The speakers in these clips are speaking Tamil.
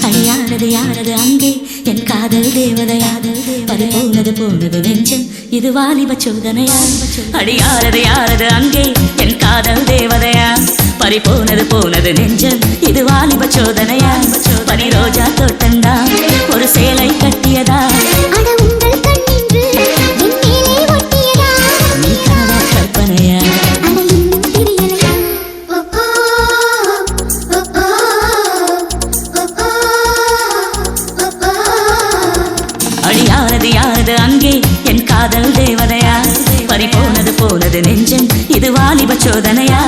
அடியாரது யாரது அங்கே என் காதல் தேவதையாது பறி போனது நெஞ்சம் இது வாலிப சோதனையா அடியாரது யாரது அங்கே என் காதல் தேவதையா பறி போனது நெஞ்சம் இது வாலிப சோதனையா பனி ரோஜா தோட்டந்தா ஒரு சேலை கட்டியதா நீ கனவா கற்பனையா யாரது அங்கே என் காதல் தேவதையா பறி போனது நெஞ்சம் இது வாலிப சோதனையா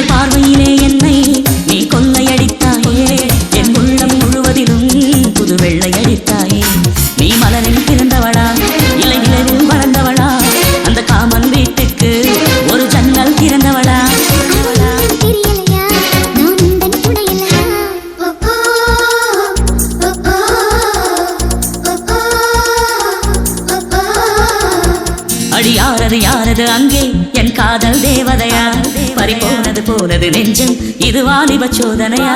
பார்வையிலே என்னை நீ கொள்ளையடித்தாயே என் உள்ளம் முழுவதிலும் புது வெள்ளையடித்தாயே நீ மலரில் பிறந்தவளா இல்லை நிலவில் வளர்ந்தவளா அந்த காமன் வீட்டுக்கு ஒரு ஜன்னல் திறந்தவளா அடி யாரது அங்கே என் காதல் தேவதையா பறி போனது நெஞ்சம் இது வாலிப சோதனையா